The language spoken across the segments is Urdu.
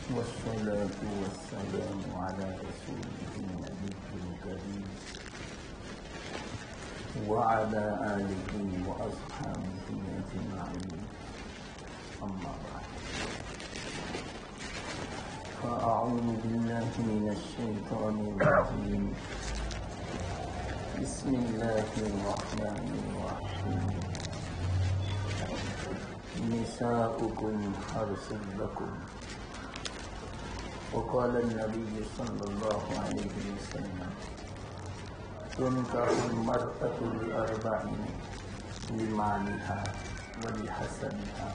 والصلاة والسلام على رسوله النبي الكريم وعلى آله وأصحابه أجمعين. أما بعد، فأعوذ بالله من الشيطان الرجيم. بسم الله الرحمن الرحيم. نساؤكم حرث لكم. وقال النبي صلى الله عليه وسلم: تنكح المرأة لأربع: لمالها ولحسبها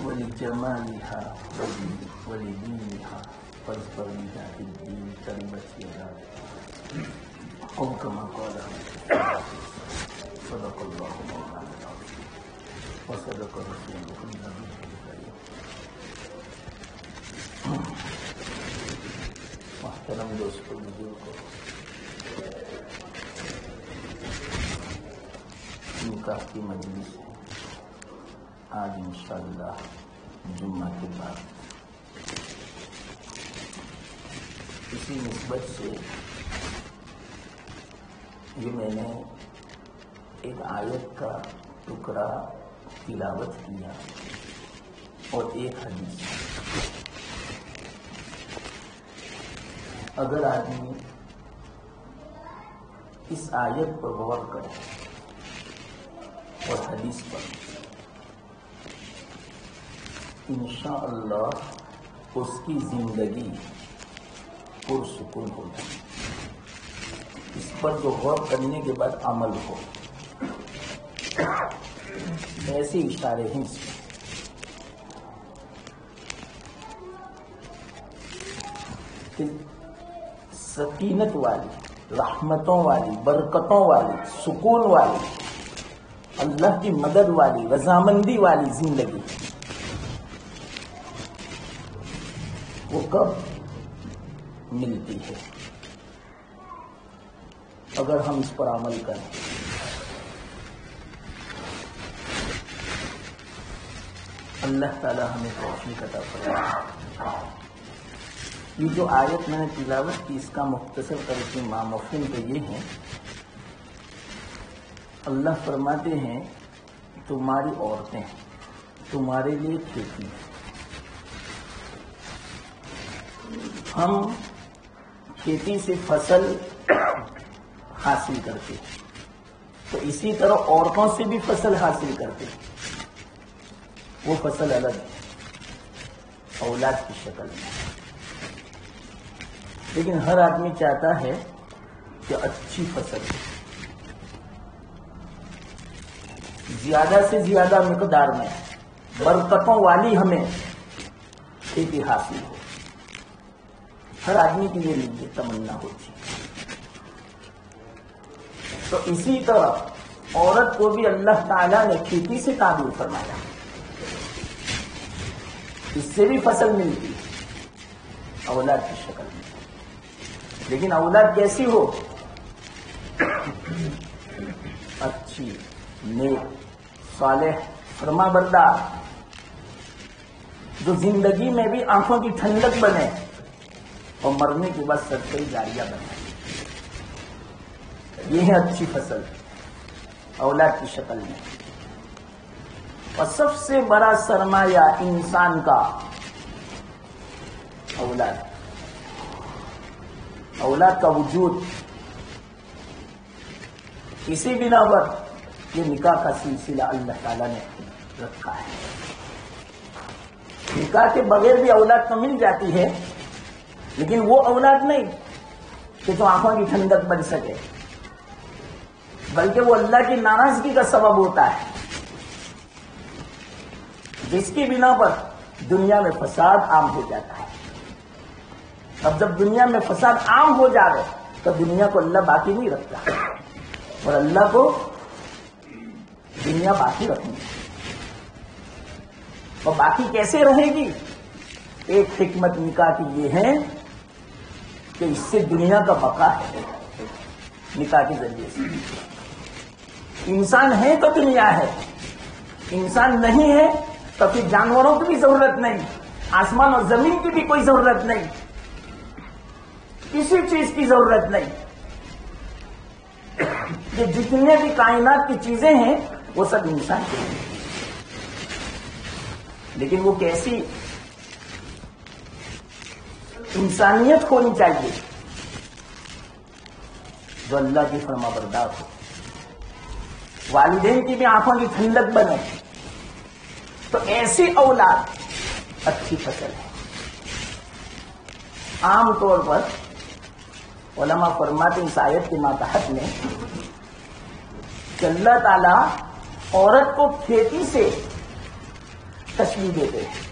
ولجمالها ولدينها فاظفر بذات الدين تربت يداك، أو كما قال. صدق الله مولانا العظيم وصدق رسوله النبي الكريم. محترم دوستوں، بزرگوں، نکاح کی مجلس ہے آج انشاءاللہ جمعہ کے بعد. اسی نسبت سے یہ میں نے ایک آیت کا ٹکڑا تلاوت کیا اور ایک حدیث. اگر آدمی اس آیت پر غور کرے اور حدیث پر، انشاءاللہ اس کی زندگی پرسکون ہوگی. اس پر جو غور کرنے کے بعد عمل ہو. ایسے اشارے ہیں اس میں. سکینت والی، رحمتوں والی، برکتوں والی، سکون والی، اللہ کی مدد والی، رضامندی والی زندگی وہ کب ملتی ہے؟ اگر ہم اس پر عمل کریں. اللہ تعالی ہمیں توفیق عطا فرمائے. یہ جو آیت میں نے تلاوت کی، اس کا مختصر ترجمہ مفہوم تو یہ ہے. اللہ فرماتے ہیں تمہاری عورتیں تمہارے لیے کھیتی ہیں. ہم کھیتی سے فصل حاصل کرتے ہیں، تو اسی طرح عورتوں سے بھی فصل حاصل کرتے ہیں. وہ فصل الگ ہے، اولاد کی شکل میں. لیکن ہر آدمی چاہتا ہے کہ اچھی فصل ہو، زیادہ سے زیادہ مقدار میں برکتوں والی ہمیں کھیتی حاصل ہو. ہر آدمی کی یہ تمنا ہوتی ہے. تو اسی طرح عورت کو بھی اللہ تعالیٰ نے کھیتی سے تعبیر فرمایا. اس سے بھی فصل ملتی ہے اولاد کی شکل میں. لیکن اولاد کیسی ہو؟ اچھی، نیک، صالح، فرما بردار، جو زندگی میں بھی آنکھوں کی ٹھنڈک بنے اور مرنے کے بعد صدقہ جاریہ بنے. یہ ہے اچھی فصل اولاد کی شکل میں. اور سب سے بڑا سرمایہ انسان کا اولاد، اولاد کا وجود. اسی بنا پر یہ نکاح کا سلسلہ اللہ تعالیٰ نے رکھا ہے. نکاح کے بغیر بھی اولاد تو مل جاتی ہے، لیکن وہ اولاد نہیں کہ جو آنکھوں کی ٹھنڈک بن سکے، بلکہ وہ اللہ کی ناراضگی کا سبب ہوتا ہے، جس کی بنا پر دنیا میں فساد عام ہو جاتا ہے. اب جب دنیا میں فساد عام ہو جائے تو دنیا کو اللہ باقی نہیں رکھتا، اور اللہ کو دنیا باقی رکھنی ہے. اور باقی کیسے رہے گی؟ ایک حکمت نکاح کی یہ ہے کہ اس سے دنیا کا بقا ہے. نکاح کے ذریعے سے انسان ہے تو دنیا ہے، انسان نہیں ہے تو پھر جانوروں کی بھی ضرورت نہیں، آسمان اور زمین کی بھی کوئی ضرورت نہیں، کسی چیز کی ضرورت نہیں. یہ جتنے بھی کائنات کی چیزیں ہیں وہ سب انسان کے ہیں. لیکن وہ کیسی انسانیت ہونی چاہیے جو اللہ کی فرما بردار ہو، والدین کی بھی آنکھوں کی ٹھنڈک بنے. تو ایسی اولاد اچھی فصل ہے. عام طور پر علماء فرماتے ہیں اس آیت کے ماتحت میں کہ اللہ تعالی عورت کو کھیتی سے تشبیہ دیتے ہیں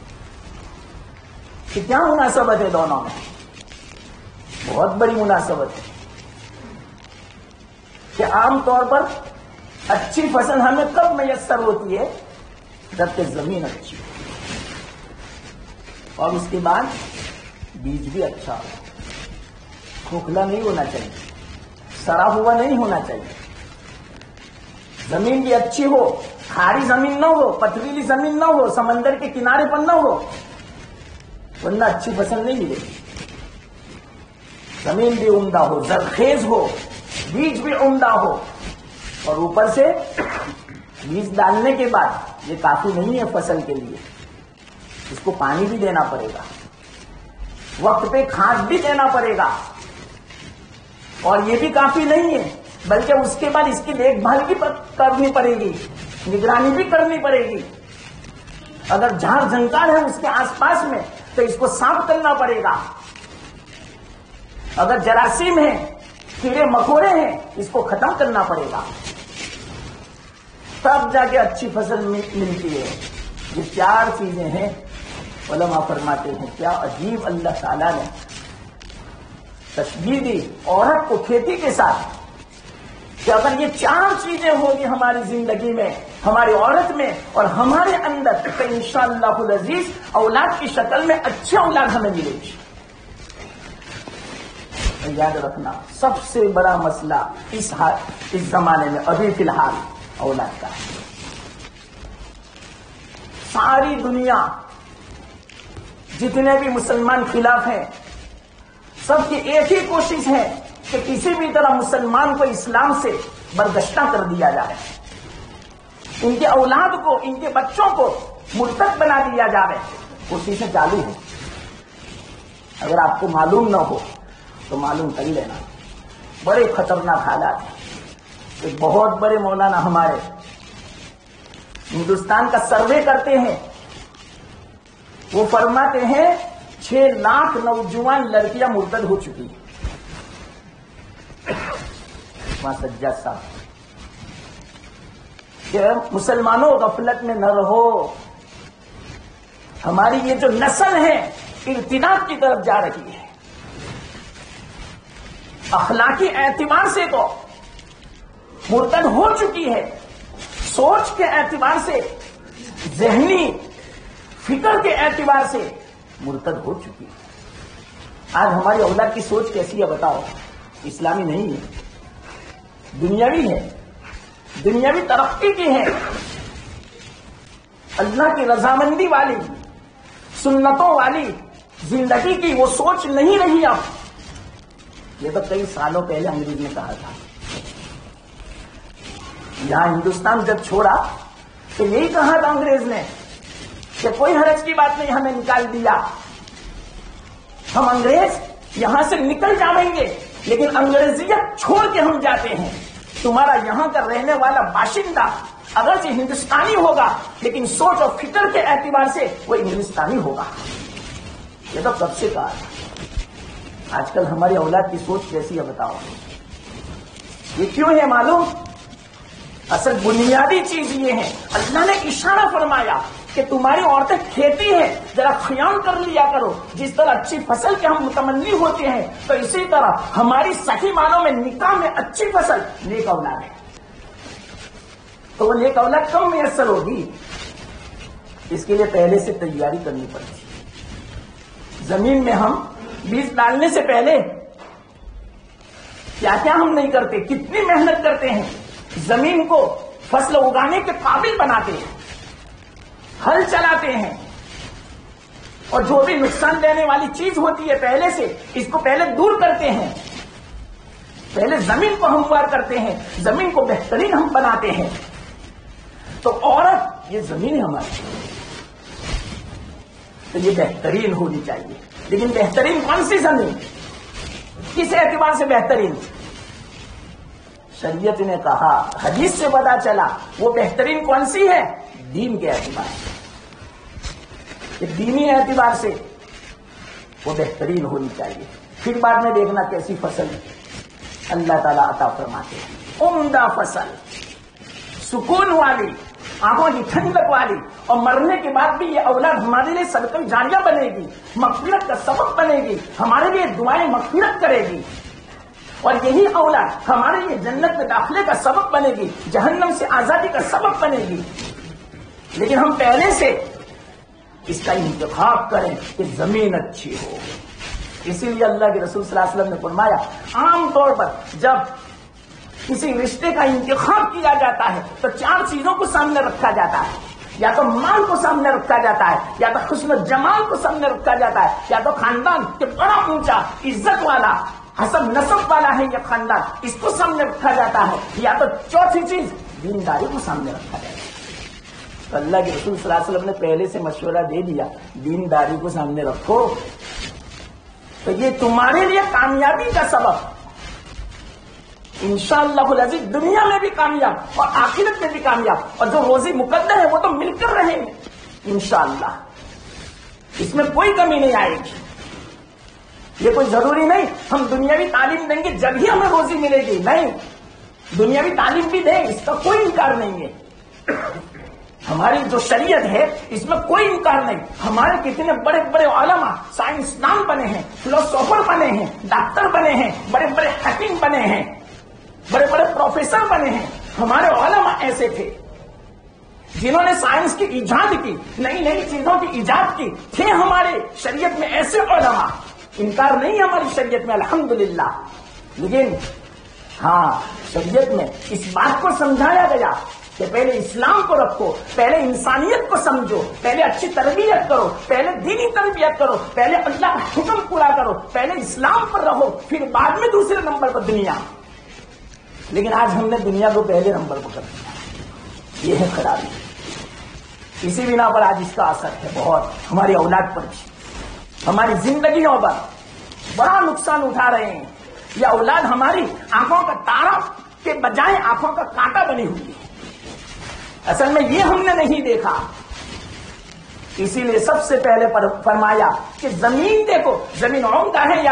کہ کیا مناسبت ہے دونوں میں. بہت بڑی مناسبت ہے کہ عام طور پر اچھی فصل ہمیں کب میسر ہوتی ہے؟ جب کہ زمین اچھی ہو اور اس کے بعد بیج بھی اچھا ہو، کھوکھلا نہیں ہونا چاہیے، سڑا ہوا نہیں ہونا چاہیے. زمین بھی اچھی ہو، کھاری زمین نہ ہو، پتھریلی زمین نہ ہو، سمندر کے کنارے پر نہ ہو، ورنہ اچھی فصل نہیں ملے گی. زمین بھی عمدہ ہو، زرخیز ہو، بیج بھی عمدہ ہو، اور اوپر سے بیج ڈالنے کے بعد یہ کافی نہیں ہے فصل کے لیے، اس کو پانی بھی دینا پڑے گا، وقت پہ کھاد بھی دینا پڑے گا. اور یہ بھی کافی نہیں ہے بلکہ اس کے بعد اس کی دیکھ بھال بھی کرنی پڑے گی، نگرانی بھی کرنی پڑے گی. اگر جھاڑ جھنکار ہے اس کے آس پاس میں تو اس کو صاف کرنا پڑے گا. اگر جراثیم ہے، کیڑے مکوڑے ہیں، اس کو ختم کرنا پڑے گا. تب جا کے اچھی فصل ملتی ہے. یہ 4 چیزیں ہیں. علماء فرماتے ہیں کیا عجیب اللہ تعالیٰ نے تشبیہ دی عورت کو کھیتی کے ساتھ کہ اگر یہ 4 چیزیں ہوگی ہماری زندگی میں، ہماری عورت میں اور ہمارے اندر، تو انشاءاللہ العزیز اولاد کی شکل میں اچھی اولاد ہمیں ملے گی. یاد رکھنا سب سے بڑا مسئلہ اس زمانے میں ابھی فی الحال اولاد کا ہے. ساری دنیا جتنے بھی مسلمان خلاف ہیں سب کی ایک ہی کوشش ہے کہ کسی بھی طرح مسلمان کو اسلام سے برگشتہ کر دیا جائے، ان کے اولاد کو، ان کے بچوں کو مرتد بنا دیا جائے. کوششیں چالو ہیں. اگر آپ کو معلوم نہ ہو تو معلوم کر لینا. بڑے خطرناک حالات ہیں. ایک بہت بڑے مولانا ہمارے ہندوستان کا سروے کرتے ہیں، وہ فرماتے ہیں 6 لاکھ نوجوان لڑکیاں مرتد ہو چکی ہیں. وہاں سجاد صاحب کہ مسلمانوں غفلت میں نہ رہو، ہماری یہ جو نسل ہے ارتداد کی طرف جا رہی ہے. اخلاقی اعتبار سے تو مرتد ہو چکی ہے، سوچ کے اعتبار سے، ذہنی فکر کے اعتبار سے مرتد ہو چکی ہے. آج ہماری اولاد کی سوچ کیسی ہے بتاؤ؟ اسلامی نہیں ہے، دنیاوی ہے، دنیاوی ترقی کی ہے، اللہ کی رضامندی والی، سنتوں والی زندگی کی وہ سوچ نہیں رہی. اب یہ تو کئی سالوں پہلے انگریز نے کہا تھا. یہاں ہندوستان جب چھوڑا تو یہی کہا تھا انگریز نے کہ کوئی حرج کی بات نہیں، ہمیں نکال دیا، ہم انگریز یہاں سے نکل جائیں گے لیکن انگریزیت چھوڑ کے ہم جاتے ہیں. تمہارا یہاں کا رہنے والا باشندہ اگرچہ ہندوستانی ہوگا لیکن سوچ اور فکر کے اعتبار سے وہ انگلستانی ہوگا. یہ تو کب سے کہا تھا. آج کل ہماری اولاد کی سوچ کیسی ہے بتاؤ؟ یہ کیوں ہے معلوم؟ اصل بنیادی چیز یہ ہے، اللہ نے اشارہ فرمایا کہ تمہاری عورتیں کھیتی ہے، ذرا خیال کر لیا کرو. جس طرح اچھی فصل کے ہم متمنی ہوتے ہیں تو اسی طرح ہماری صحیح معنوں میں نکاح میں اچھی فصل نیک اولاد ہے. تو وہ نیک اولاد کم میسر ہوگی، اس کے لیے پہلے سے تیاری کرنی پڑتی. زمین میں ہم بیج ڈالنے سے پہلے کیا کیا ہم نہیں کرتے، کتنی محنت کرتے ہیں. زمین کو فصل اگانے کے قابل بناتے ہیں، ہل چلاتے ہیں اور جو بھی نقصان دینے والی چیز ہوتی ہے پہلے سے اس کو پہلے دور کرتے ہیں. پہلے زمین کو ہموار کرتے ہیں, زمین کو بہترین ہم بناتے ہیں. تو عورت یہ زمین ہے ہماری, تو یہ بہترین ہونی چاہیے. لیکن بہترین کون سی زمین, کس اعتبار سے بہترین؟ شریعت نے کہا, حدیث سے پتا چلا وہ بہترین کون سی ہے, دین کے اعتبار سے. کہ دینی اعتبار سے وہ بہترین ہونی چاہیے. پھر بعد میں دیکھنا کیسی فصل اللہ تعالیٰ عطا فرماتے ہیں. عمدہ فصل, سکون والی, آنکھوں کی ٹھنڈک والی, اور مرنے کے بعد بھی یہ اولاد ہمارے لیے صدقہ جاریہ بنے گی, مغفرت کا سبب بنے گی, ہمارے لیے دعائیں مغفرت کرے گی. اور یہی اولاد ہمارے لیے جنت میں داخلے کا سبب بنے گی, جہنم سے آزادی کا سبب بنے گی. لیکن ہم پہلے سے اس کا انتخاب کریں کہ زمین اچھی ہو. اسی لیے اللہ کے رسول صلی اللہ علیہ وسلم نے فرمایا, عام طور پر جب کسی رشتے کا انتخاب کیا جاتا ہے تو 4 چیزوں کو سامنے رکھا جاتا ہے. یا تو مال کو سامنے رکھا جاتا ہے, یا تو حسن و جمال کو سامنے رکھا جاتا ہے, یا تو خاندان کہ بڑا اونچا عزت والا حسب نسب والا ہے یہ خاندان, اس کو سامنے رکھا جاتا ہے, یا تو چوتھی چیز دینداری کو سامنے رکھا جاتا ہے. تو اللہ کے رسول صلی اللہ علیہ وسلم نے پہلے سے مشورہ دے دیا, دینداری کو سامنے رکھو, تو یہ تمہارے لیے کامیابی کا سبب, انشاءاللہ العزیز دنیا میں بھی کامیاب اور آخرت میں بھی کامیاب. اور جو روزی مقدر ہے وہ تو مل کر رہیں گے انشاءاللہ, اس میں کوئی کمی نہیں آئے گی. یہ کوئی ضروری نہیں ہم دنیاوی تعلیم دیں گے جب ہی ہمیں روزی ملے گی, نہیں, دنیاوی تعلیم بھی دیں اس کا کوئی انکار نہیں ہے. ہماری جو شریعت ہے اس میں کوئی انکار نہیں. ہمارے کتنے بڑے بڑے علماء سائنسدان بنے ہیں, فلسفر بنے ہیں, ڈاکٹر بنے ہیں, بڑے بڑے حکیم بنے ہیں, بڑے بڑے پروفیسر بنے ہیں. ہمارے علماء ایسے تھے جنہوں نے سائنس کی ایجاد کی, نئی نئی چیزوں کی ایجاد کی. تھے ہمارے شریعت میں ایسے علماء, انکار نہیں ہماری شریعت میں الحمدللہ. لیکن ہاں شریعت میں اس بات کو سمجھایا گیا کہ پہلے اسلام کو رکھو, پہلے انسانیت کو سمجھو, پہلے اچھی تربیت کرو, پہلے دینی تربیت کرو, پہلے اللہ کا حکم پورا کرو, پہلے اسلام پر رہو, پھر بعد میں دوسرے نمبر پر دنیا. لیکن آج ہم نے دنیا کو پہلے نمبر پر کر دیا, یہ ہے خرابی. اسی بنا پر آج اس کا اثر ہے بہت ہماری اولاد پر بھی, ہماری زندگیوں پر بڑا نقصان اٹھا رہے ہیں. یہ اولاد ہماری آنکھوں کا تارا کے بجائے آنکھوں کا کانٹا بنی ہوئی ہے. اصل میں یہ ہم نے نہیں دیکھا, اسی لیے سب سے پہلے فرمایا کہ زمین دیکھو, زمین عمدہ ہے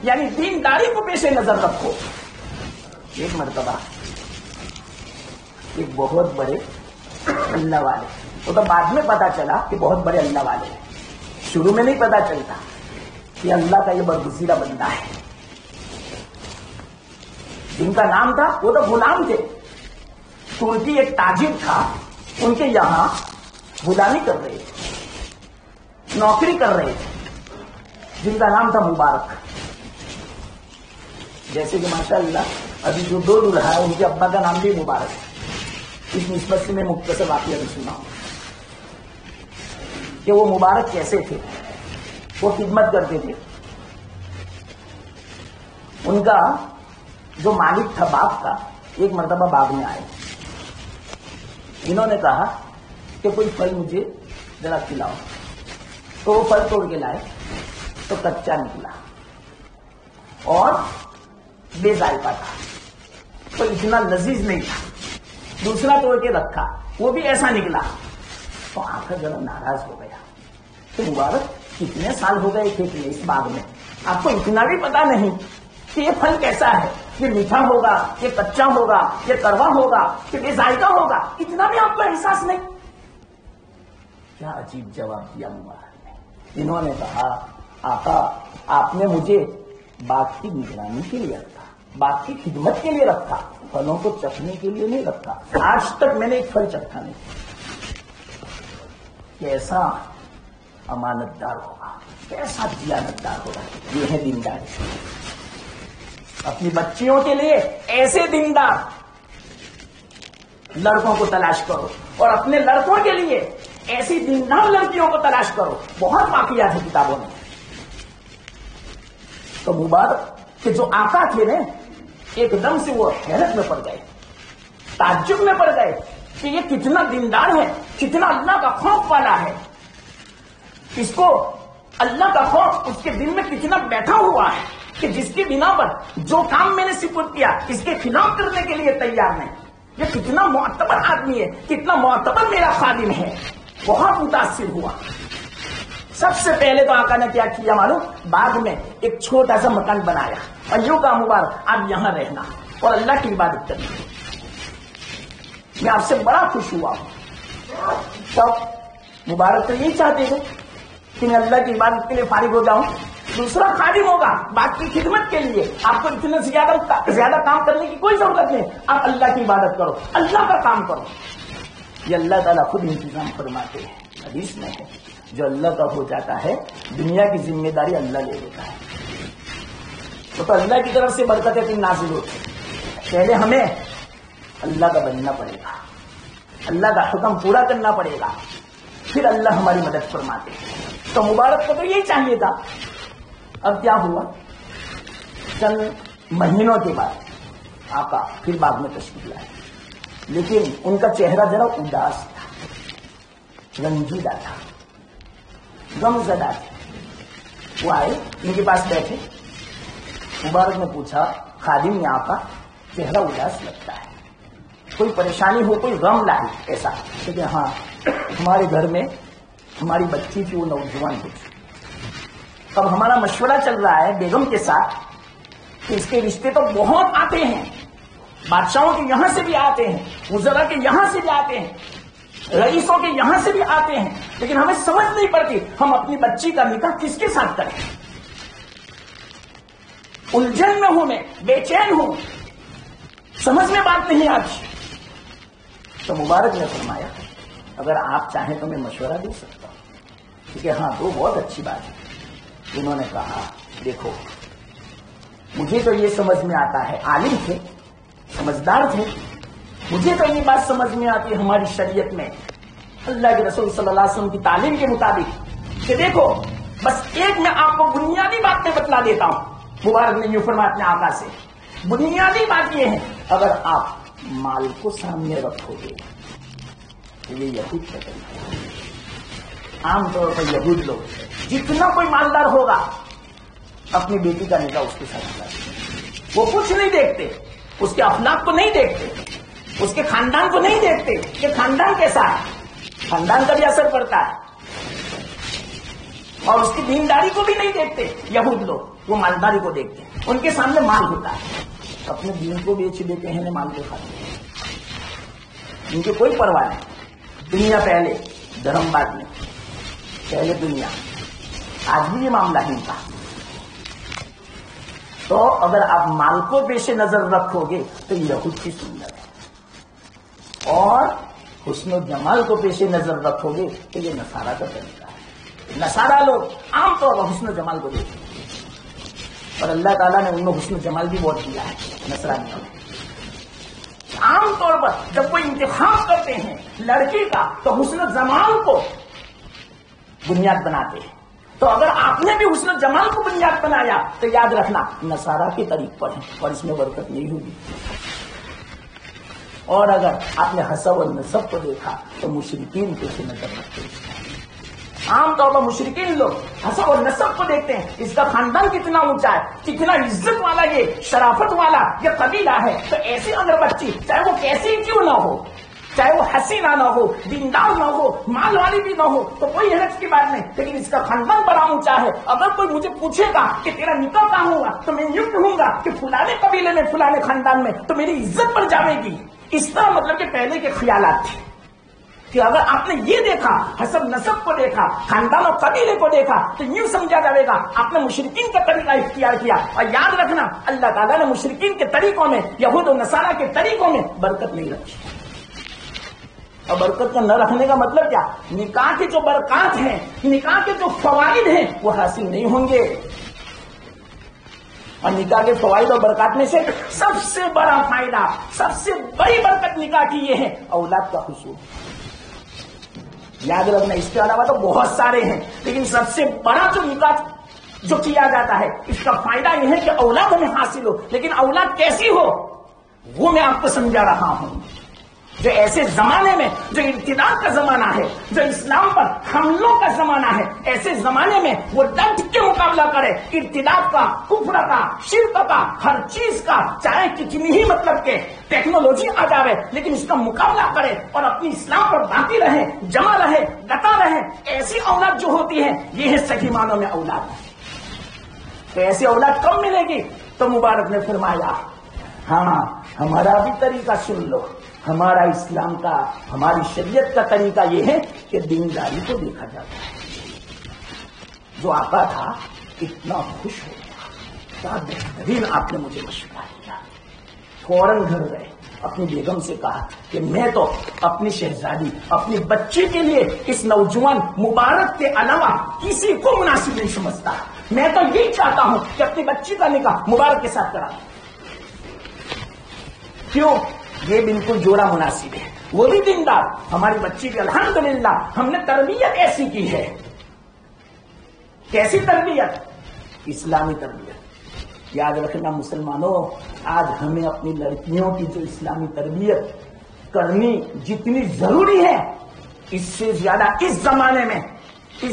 یعنی دینداری کو پیش نظر رکھو. ایک مرتبہ ایک بہت بڑے اللہ والے, وہ تو بعد میں پتا چلا کہ بہت بڑے اللہ والے ہیں, شروع میں نہیں پتا چلتا کہ اللہ کا یہ برگزیدہ بندہ ہے. جن کا نام تھا وہ تو غلام تھے, ترکی ایک تاجر تھا, ان کے یہاں غلامی کر رہے تھے, نوکری کر رہے تھے, جن کا نام تھا مبارک. جیسے کہ ماشاءاللہ ابھی جو 2 دلہا ہے ان کے ابا کا نام بھی مبارک ہے. اس نسبت سے میں مختصر واقعہ بھی سنا ہوں کہ وہ مبارک کیسے تھے. وہ خدمت کرتے تھے. ان کا جو مالک تھا باغ کا, ایک مرتبہ باغ میں آئے, انہوں نے کہا کہ کوئی پھل مجھے ذرا کھلاؤ. تو وہ پھل توڑ کے لائے تو کچا نکلا اور بے ذائقہ تھا, تو اتنا لذیذ نہیں تھا. دوسرا توڑ کے رکھا, وہ بھی ایسا نکلا. تو آقا ذرا ناراض ہو گیا کہ مبارک کتنے سال ہو گئے کھیت میں, اس باغ میں, آپ کو اتنا بھی پتا نہیں کہ یہ پھل کیسا ہے, یہ میٹھا ہوگا, یہ کچا ہوگا, یہ کڑوا ہوگا, یہ بے ذائقہ ہوگا, اتنا بھی آپ کو احساس نہیں. کیا عجیب جواب دیا مبارک نے. انہوں نے کہا آقا آپ نے مجھے باغ کی نگرانی کے لیے رکھا, باغ کی خدمت کے لیے رکھا, پھلوں کو چکھنے کے لیے نہیں رکھا. آج تک میں نے ایک پھل چکھا نہیں. کیسا امانت دار ہوگا, کیسا دیانت دار ہوگا. یہ ہے دینداری. اپنی بچیوں کے لیے ایسے دیندار لڑکوں کو تلاش کرو, اور اپنے لڑکوں کے لیے ایسی دیندار لڑکیوں کو تلاش کرو، بہت واقعات ہیں کتابوں میں. تو مبارک کے جو آقا تھے نا، ایک دم سے وہ حیرت میں پڑ گئے، تعجب میں پڑ گئے کہ یہ کتنا دیندار ہے، کتنا اللہ کا خوف والا ہے، اس کو اللہ کا خوف اس کے دل میں کتنا بیٹھا ہوا ہے کہ جس کی بنا پر جو کام میں نے سپرد کیا اس کے خلاف کرنے کے لیے تیار نہیں. یہ کتنا معتبر آدمی ہے، کتنا معتبر میرا خادم ہے. بہت متاثر ہوا. سب سے پہلے تو آقا نے کیا کیا معلوم؟ باغ میں ایک چھوٹا سا مکان بنایا اور یوں کہا مبارک آپ یہاں رہنا اور اللہ کی عبادت کرنا. میں آپ سے بڑا خوش ہوا ہوں. تب مبارک تو یہی چاہتے تھے کہ میں اللہ کی عبادت کے لیے فارغ ہو جاؤں، دوسرا خادم ہوگا بات کی خدمت کے لیے. آپ کو اتنا زیادہ کام کرنے کی کوئی ضرورت نہیں، آپ اللہ کی عبادت کرو، اللہ کا کام کرو. یہ اللہ تعالیٰ خود انتظام فرماتے ہیں. حدیث میں ہے جو اللہ کا ہو جاتا ہے دنیا کی ذمہ داری اللہ لے لیتا ہے. تو اللہ کی طرف سے برکتیں نازل ہوتی ہیں. پہلے ہمیں اللہ کا بننا پڑے گا، اللہ کا حکم پورا کرنا پڑے گا، پھر اللہ ہماری مدد فرماتے ہیں. تو مبارک کو تو یہی چاہیے تھا. اب کیا ہوا؟ چند مہینوں کے بعد آقا پھر باغ میں تشریف لائے، لیکن ان کا چہرہ ذرا اداس تھا، رنجیدہ تھا، غم زدہ تھے. وہ آئے، ان کے پاس بیٹھے. مبارک نے پوچھا خادم نے آقا چہرہ اداس لگتا ہے، کوئی پریشانی ہو، کوئی غم لائے ایسا؟ کہ ہاں ہمارے گھر میں ہماری بچی تھی، وہ نوجوان تھی. اب ہمارا مشورہ چل رہا ہے بیگم کے ساتھ کہ اس کے رشتے تو بہت آتے ہیں، بادشاہوں کے یہاں سے بھی آتے ہیں، وزراء کے یہاں سے بھی آتے ہیں، رئیسوں کے یہاں سے بھی آتے ہیں، لیکن ہمیں سمجھ نہیں پڑتی ہم اپنی بچی کا نکاح کس کے ساتھ کریں. الجھن میں ہوں، میں بے چین ہوں، سمجھ میں بات نہیں آتی. تو مبارک نے فرمایا اگر آپ چاہیں تو میں مشورہ دے سکتا ہوں. کیونکہ ہاں وہ بہت اچھی بات ہے. انہوں نے کہا دیکھو مجھے تو یہ سمجھ میں آتا ہے، عالم تھے، سمجھدار تھے، مجھے تو یہ بات سمجھ میں آتی ہے ہماری شریعت میں اللہ کے رسول صلی اللہ علیہ وسلم کی تعلیم کے مطابق کہ دیکھو بس ایک میں آپ کو بنیادی بات میں بتلا دیتا ہوں. مبارک نے یوں فرمایا اپنے آقا سے، بنیادی بات یہ ہے اگر آپ مال کو سامنے رکھو گے تو یہ یہود کا طریقہ ہے. عام طور پر یہود لوگ جتنا کوئی مالدار ہوگا اپنی بیٹی کا نکاح اس کے ساتھ کرتے ہیں. وہ کچھ نہیں دیکھتے، اس کے اخلاق کو نہیں دیکھتے، اس کے خاندان کو نہیں دیکھتے کہ خاندان کیسا ہے. خاندان کا بھی اثر پڑتا ہے، اور اس کی دینداری کو بھی نہیں دیکھتے. یہود لوگ وہ مالداری کو دیکھتے ہیں، ان کے سامنے مال ہوتا ہے، اپنے دین کو بیچ دیتے ہیں، مال کو کھاتے ہیں. ان کی کوئی پرواہ نہیں. دنیا پہلے، دھرم بعد میں. پہلے دنیا، آج بھی یہ معاملہ ہی تھا. تو اگر آپ مال کو پیش نظر رکھو گے تو یہ یہود کی سنت ہے، اور حسن و جمال کو پیش نظر رکھو گے تو یہ نصارہ کا طریقہ ہے. نصارہ لوگ عام طور پر حسن و جمال کو دیکھتے ہیں، اور اللہ تعالیٰ نے ان میں حسن و جمال بھی بہت دیا ہے نصرانیوں نے. عام طور پر جب کوئی انتخاب کرتے ہیں لڑکی کا تو حسن و جمال کو بنیاد بناتے ہیں. تو اگر آپ نے بھی حسن و جمال کو بنیاد بنایا تو یاد رکھنا نصارہ کے طریق پر ہے، اور اس میں برکت نہیں ہوگی. اور اگر آپ نے حسب اور نسب کو دیکھا تو مشرکین پیش نظر رکھتے ہیں. عام طور پر مشرکین لوگ حسب اور نسب کو دیکھتے ہیں، اس کا خاندان کتنا اونچا ہے، کتنا عزت والا، یہ شرافت والا یہ قبیلہ ہے. تو ایسی اگر بچی چاہے وہ کیسی کیوں نہ ہو، چاہے وہ حسینہ نہ ہو، دیندار نہ ہو، مال والی بھی نہ ہو، تو کوئی حرج کی بات نہیں، لیکن اس کا خاندان بڑا اونچا ہے. اگر کوئی مجھے پوچھے گا کہ تیرا نکاح کہاں ہوا تو میں یوں کہوں گا کہ فلانے قبیلے میں، فلانے خاندان میں، تو میری عزت بڑھ جائے گی. اس طرح مطلب کہ پہلے کے خیالات تھے کہ اگر آپ نے یہ دیکھا، حسب نسب کو دیکھا، خاندان اور قبیلے کو دیکھا، تو یوں سمجھا جائے گا آپ نے مشرکین کا طریقہ اختیار کیا. اور یاد رکھنا اللہ تعالیٰ نے مشرکین کے طریقوں میں، یہود و نصارہ کے طریقوں میں برکت نہیں رکھی. اور برکت کا نہ رکھنے کا مطلب کیا؟ نکاح کے جو برکات ہیں، نکاح کے جو فوائد ہیں وہ حاصل نہیں ہوں گے. اور نکاح کے فوائد اور برکات میں سے سب سے بڑا فائدہ، سب سے بڑی برکت نکاح کی یہ ہے اولاد کا حصول. یاد رکھنا اس کے علاوہ تو بہت سارے ہیں، لیکن سب سے بڑا جو نکاح جو کیا جاتا ہے اس کا فائدہ یہ ہے کہ اولاد ہمیں حاصل ہو، لیکن اولاد کیسی ہو وہ میں آپ کو سمجھا رہا ہوں۔ جو ایسے زمانے میں جو ارتداد کا زمانہ ہے، جو اسلام پر حملوں کا زمانہ ہے، ایسے زمانے میں وہ ڈٹ کے مقابلہ کرے ارتداد کا، کفر کا، شرک کا، ہر چیز کا، چاہے کتنی ہی مطلب کہ ٹیکنالوجی آ جاوے لیکن اس کا مقابلہ کرے اور اپنی اسلام پر باقی رہے، جمع رہے، ڈٹا رہے۔ ایسی اولاد جو ہوتی ہے یہ ہے صحیح معنوں میں اولاد۔ تو ایسی اولاد کب ملے گی؟ تو مبارک نے فرمایا ہاں ہمارا بھی طریقہ سن لو، ہمارا اسلام کا، ہماری شریعت کا طریقہ یہ ہے کہ دینداری کو دیکھا جاتا ہے۔ جو آقا تھا اتنا خوش ہو گیا، کیا بہترین آپ نے مجھے مشورہ دیا۔ فوراً گھر گئے، اپنی بیگم سے کہا کہ میں تو اپنی شہزادی، اپنی بچی کے لیے اس نوجوان مبارک کے علاوہ کسی کو مناسب نہیں سمجھتا، میں تو یہی چاہتا ہوں کہ اپنی بچی کا نکاح مبارک کے ساتھ کرا۔ کیوں؟ یہ بالکل جوڑا مناسب ہے، وہ بھی دیندار، ہماری بچی کی الحمدللہ ہم نے تربیت ایسی کی ہے۔ کیسی تربیت؟ اسلامی تربیت۔ یاد رکھنا مسلمانوں، آج ہمیں اپنی لڑکیوں کی جو اسلامی تربیت کرنی جتنی ضروری ہے اس سے زیادہ اس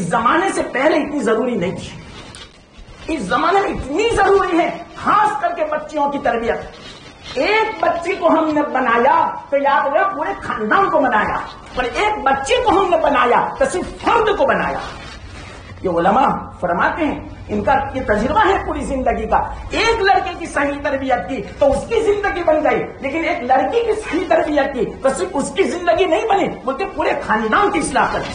زمانے سے پہلے اتنی ضروری نہیں تھی۔ اس زمانے میں اتنی ضروری ہے، خاص کر کے بچیوں کی تربیت۔ ایک بچی کو ہم نے بنایا تو یاد رہے پورے خاندان کو بنایا، اور ایک بچی کو ہم نے بنایا تو صرف فرد کو بنایا۔ یہ علماء فرماتے ہیں، ان کا یہ تجربہ ہے پوری زندگی کا، ایک لڑکے کی صحیح تربیت کی تو اس کی زندگی بن گئی، لیکن ایک لڑکی کی صحیح تربیت کی تو صرف اس کی زندگی نہیں بنی بلکہ پورے خاندان کی اصلاح کر دی،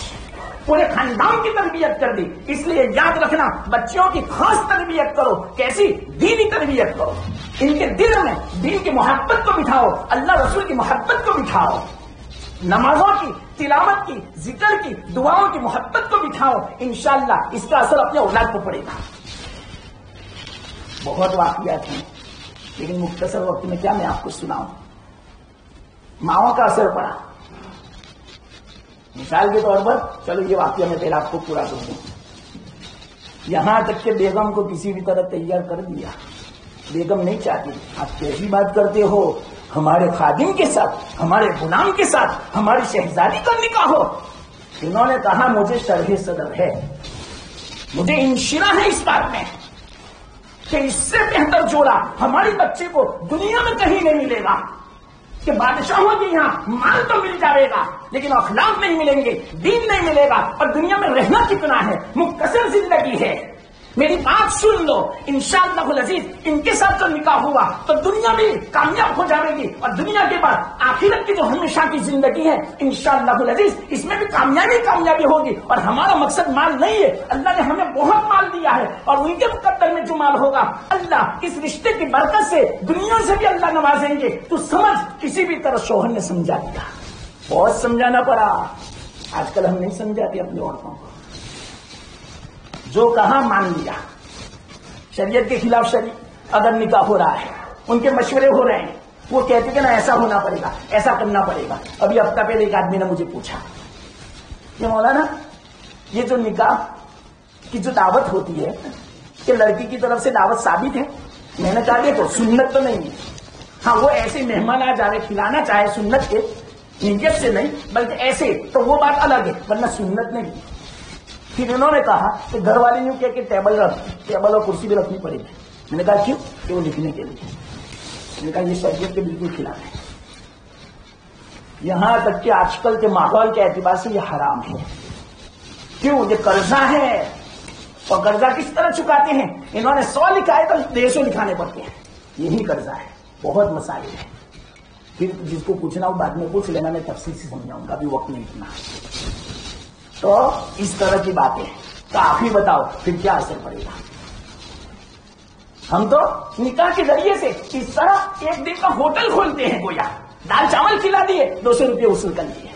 پورے خاندان کی تربیت کر دی۔ اس لیے یاد رکھنا بچیوں کی خاص تربیت کرو۔ کیسی؟ دینی تربیت کرو، ان کے دل میں دین کی محبت کو بٹھاؤ، اللہ رسول کی محبت کو بٹھاؤ، نمازوں کی، تلاوت کی، ذکر کی، دعاؤں کی محبت کو بٹھاؤ، انشاءاللہ اس کا اثر اپنے اولاد کو پڑے گا۔ بہت واقعات ہیں لیکن مختصر وقت میں کیا میں آپ کو سناؤں۔ ماؤں کا اثر پڑا، مثال کے طور پر چلو یہ واقعہ میں پہلے آپ کو پورا کر دوں۔ یہاں تک کہ بیگم کو کسی بھی طرح تیار کر دیا، بیگم نہیں چاہتی آپ کیسی بات کرتے ہو، ہمارے خادم کے ساتھ، ہمارے غلام کے ساتھ ہماری شہزادی کا نکاح ہو۔ انہوں نے کہا مجھے شرح صدر ہے، مجھے انشرح ہے اس بات میں کہ اس سے بہتر جوڑا ہماری بچے کو دنیا میں کہیں نہیں ملے گا، کہ بادشاہوں کے یہاں مال تو مل جائے گا لیکن اخلاق نہیں ملیں گے، دین نہیں ملے گا، اور دنیا میں رہنا کتنا ہے، مختصر زندگی ہے۔ میری بات سن لو، انشاءاللہ العزیز ان کے ساتھ جو نکاح ہوا تو دنیا بھی کامیاب ہو جائے گی، اور دنیا کے بعد آخرت کی جو ہمیشہ کی زندگی ہے انشاءاللہ العزیز اس میں بھی کامیابی ہوگی۔ اور ہمارا مقصد مال نہیں ہے، اللہ نے ہمیں بہت مال دیا ہے، اور ان کے مقدر میں جو مال ہوگا اللہ اس رشتے کی برکت سے دنیا سے بھی اللہ نوازیں گے۔ تو سمجھ کسی بھی طرح شوہر نے سمجھا دیا، بہت سمجھانا پڑا۔ آج کل ہم نہیں سمجھاتے اپنی عورتوں کو، جو کہاں مان لیا۔ شریعت کے خلاف اگر نکاح ہو رہا ہے، ان کے مشورے ہو رہے ہیں، وہ کہتے کہ نا ایسا ہونا پڑے گا، ایسا کرنا پڑے گا۔ ابھی ہفتہ پہلے ایک آدمی نے مجھے پوچھا کہ مولانا یہ جو نکاح کی جو دعوت ہوتی ہے کہ لڑکی کی طرف سے دعوت ثابت ہے؟ میں نے کہا دیکھو سنت تو نہیں ہے، ہاں وہ ایسے مہمان آ جائے کھلانا چاہے سنت کے نیت سے نہیں بلکہ ایسے تو وہ بات الگ ہے، ورنہ سنت نہیں۔ پھر انہوں نے کہا کہ گھر والے یوں کہ ٹیبل اور کرسی بھی رکھنی پڑے گی۔ میں نے کہا کیوں؟ کہ وہ لکھنے کے لیے۔ میں نے کہا یہ شریعت کے بالکل خلاف ہے، یہاں تک کہ آج کل کے ماحول کے اعتبار سے یہ حرام ہے۔ کیوں؟ یہ قرضہ ہے، اور قرضہ کس طرح چکاتے ہیں؟ انہوں نے 100 لکھا ہے تو 150 لکھانے پڑتے ہیں، یہی قرضہ ہے۔ بہت مسائل ہے، پھر جس کو پوچھنا ہو بعد میں پوچھ لینا، میں تفصیل سے سمجھاؤں گا، ابھی وقت نہیں اتنا۔ تو اس طرح کی باتیں تو آپ ہی بتاؤ پھر کیا اثر پڑے گا۔ ہم تو نکاح کے ذریعے سے اس طرح ایک دن کا ہوٹل کھولتے ہیں، گویا دال چاول کھلا دیے، 200 روپئے وصول کر لیے،